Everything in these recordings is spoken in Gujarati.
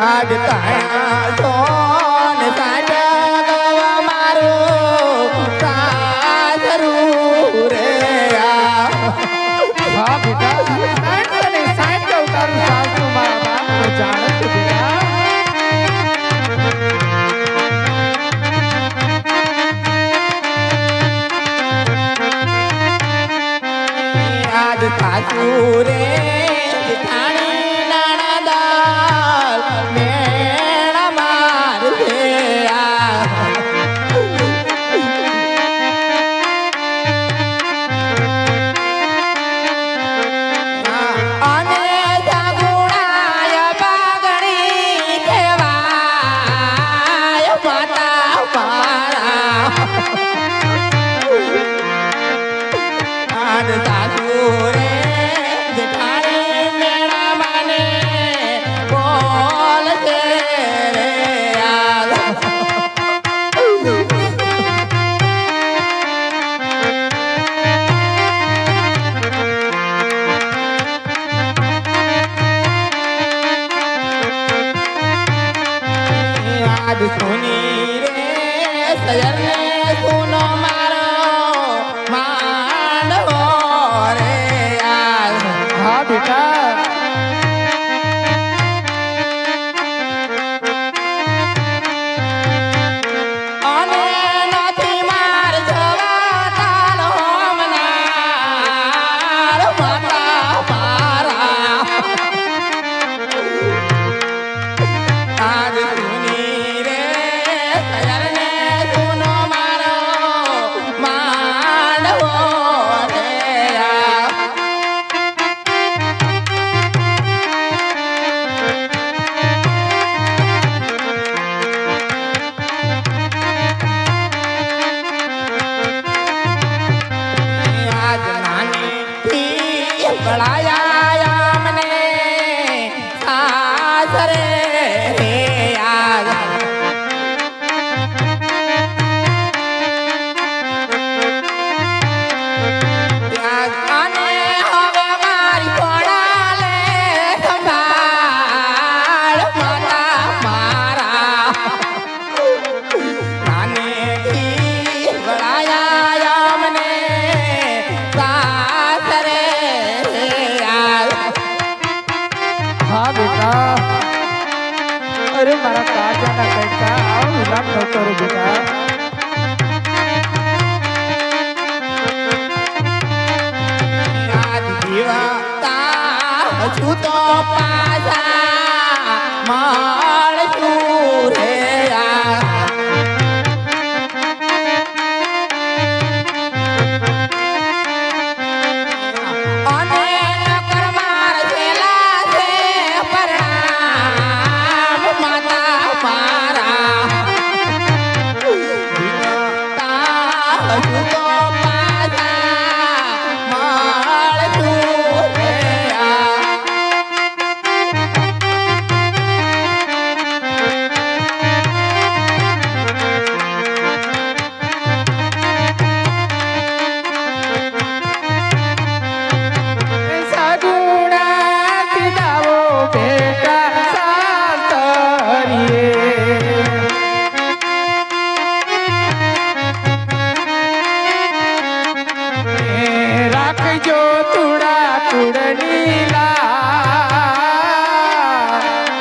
આજ તારા સોન સાજા મારું સાસરું રે હા બેટા સાઈડ તો તારું સાસુ મારા બાપ જાણે છે બેટા આજ સાસુ રે સુની રે સયર ને સુનો મારો માંડવો રે હા બેટા અને નથી માર જવા તારો મનાર માતા પારા આજ સુની રે સયર ને સુનો મારો માંડવો રે આજ નાની બળાયા મને સાસરે યાદ અને હવે મારી કોડાલે સંભાળ માતા મારા નાનેથી બળાયા મને સાસરે યાદ હા બેટા અરે મારા કાજાના કઈકા આવું વિલાપ ન કરો બેટા આજ જીવતા હજુ તો પાછા મળશું રે અને નકર માર છેલા છે પરણામ માતા મારા જીવતા હજુ તો પાછા મળશું રે સગુણા સીધાવો બેટા સાસરીએ રાખજો તુડા કુડની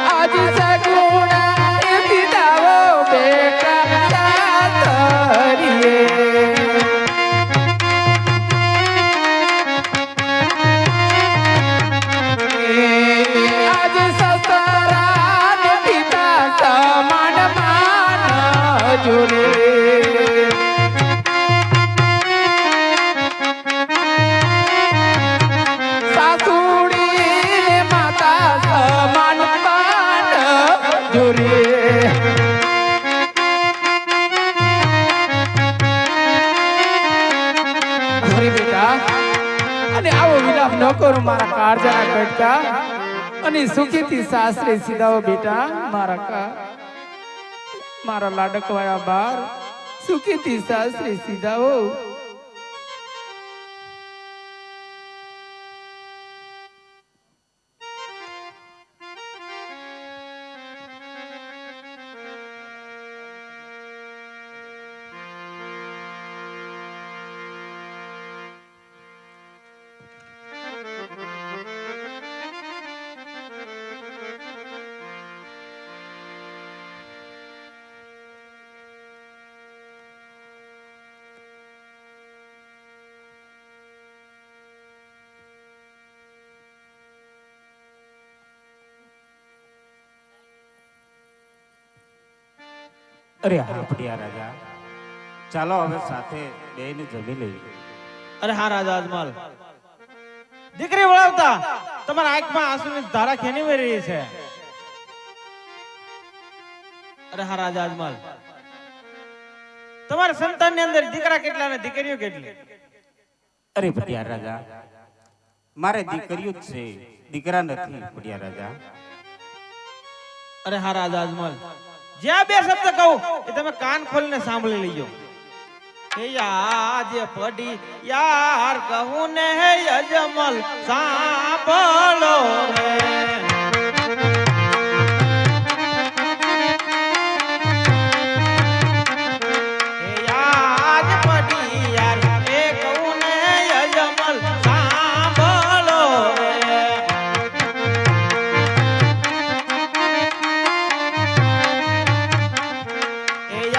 આજ સગુણા સીધાવો બેટા સાસરીએ ઘોરી બેટા અને આવો વિલાપ ન કરો મારા કાળજાના કટકા અને સુખીથી સાસરે સીધાઓ બેટા મારા લાડકવાયા બાર સુખીથી સાસરે સીધાઓ. અરે હા પટિયા રાજા, ચાલો હવે સાથે બેને જમી લઈએ. અરે હા રાજા અજમલ, દીકરી વળાવતા તમારા આંખમાં આંસુની ધારા ખેની વહી રહી છે. અરે હા રાજા અજમલ, તમારા સંતાનની અંદર દીકરા કેટલા ને દીકરીઓ કેટલી? અરે પટિયા રાજા, મારે દીકરીઓ જ છે, દીકરા નથી પટિયા રાજા. અરે હા રાજા અજમલ, જ્યાં બે શબ્દ કહું એ તમે કાન ખોલીને સાંભળી લેજો. હે યાદ પડી યાર કહું ને હે અજમલ સાંભળો રે. હે યાદ પડી યાર એ કહું ને અજમલ સાંભળો રે.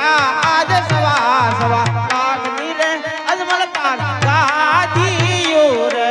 આજ સવા સવા લાખની રે અજમલ તાર ગાદીઓ રે.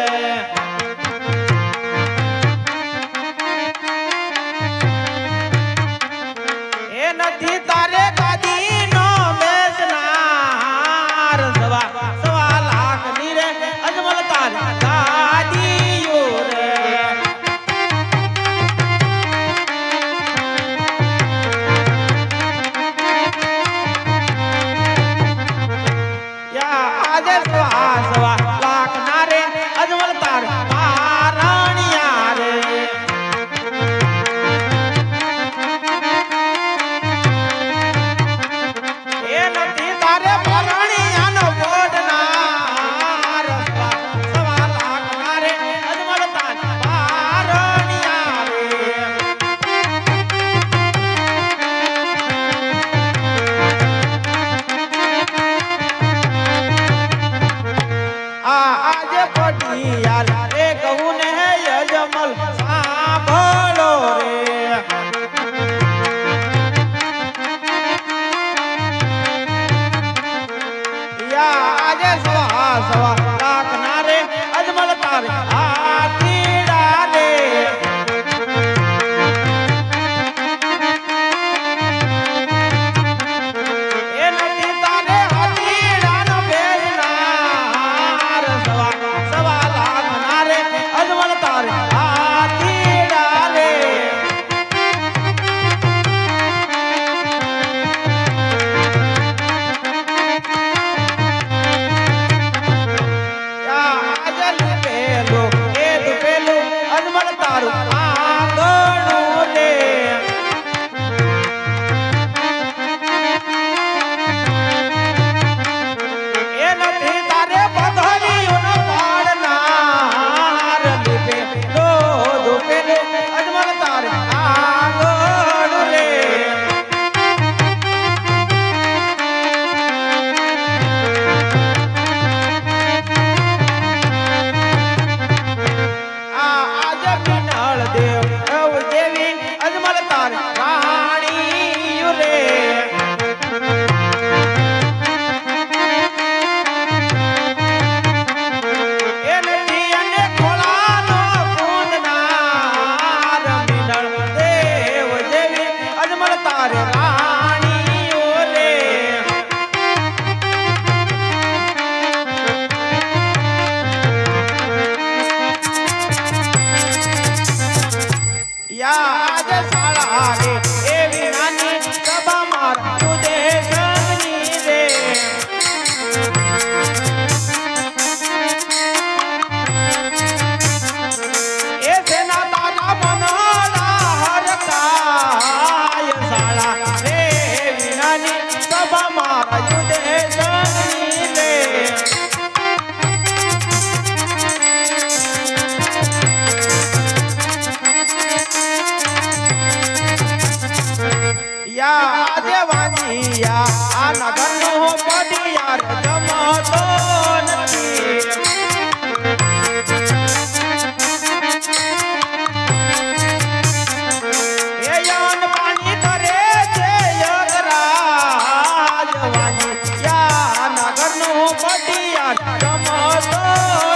યાર ગમતો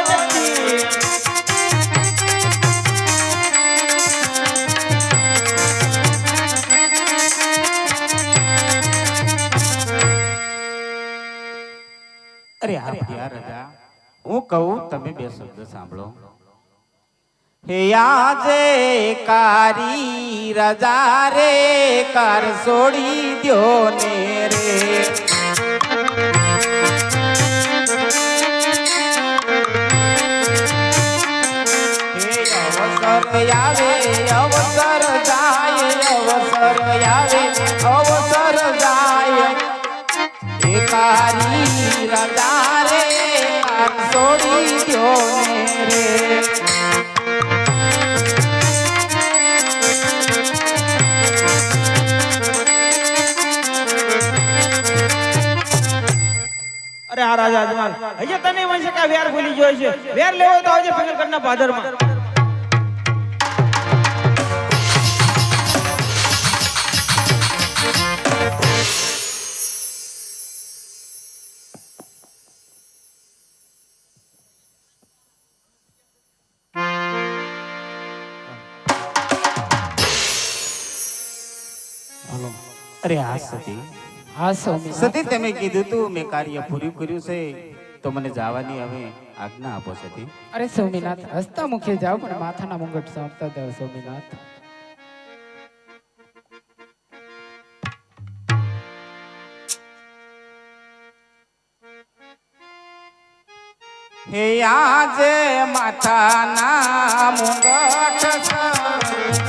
નથી. અરે હા ભટિયા રાજા, હું કહું તમે બે શબ્દ સાંભળો. હે આજે કારી રજા રે કાર છોડી દ્યો ને રે. હે અવસર આવે અવસર જાય, અવસર આવે અવસર જાય. હે કારી રજા રે કાર છોડી દ્યો ને રે. અરે આ રાજા અજમાલ હજી તને મને કે વેર ભૂલી ગયો છે. વેર લેવો તો આવજે ફંગરકરના ભાદરમાં. અરે હા સતી, હા સ્વામીનાથ. સતી તમે કીધું તું મેં કાર્ય પૂરું કર્યું છે તો મને જવાની હવે આજ્ઞા આપો સતી. અરે સ્વામીનાથ, હસતા મુખે જાઓ પણ માથાના મુંગટ સાંભળતા જાઓ સ્વામીનાથ. હે આજે માથાના મુંગટ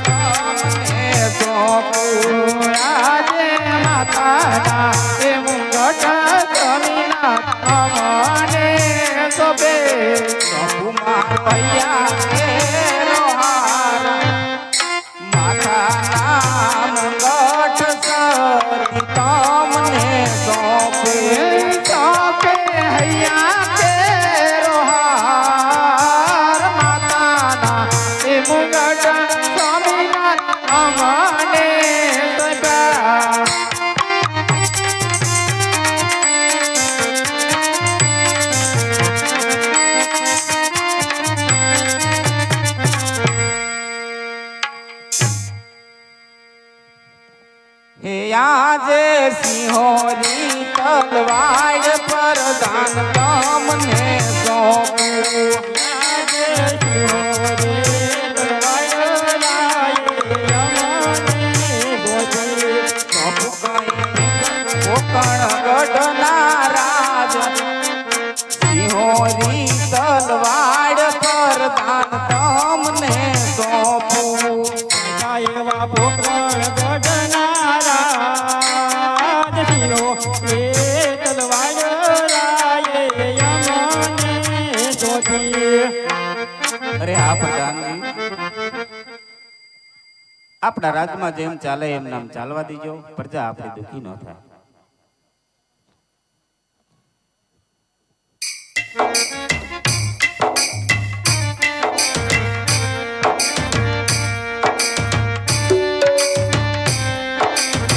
તમને સોંપું. આજે માતાના એ મુંગટ સ્વામીનાથ અમને સોંપે. સોંપું મારા ભૈયા હે રોહાર. માથાના મુંગટ સતી તમને સોંપે. સોંપે હૈયા કે રોહાર. માતાના એ મુંગટ સ્વામીનાથ અમને સોંપ્યા. હે આજે સિંહોની તલવાર પ્રદાન તમને સોંપું. આજે સિંહોની તલવાર લાયે અમને ગોજે. સોંપું કઈ કોકણ ગઢના રાજ. સિંહોની તલવાર પ્રદાન તમને સોંપું. એવા પોકરણ ગઢનારા સિંહો એ તલવાર લાયે અમને સોંપી. અરે હા પ્રધાનજી, આપણા રાજમાં જેમ ચાલે એમ નામ ચાલવા દીજો, પ્રજા આપણી દુઃખી ન થાય.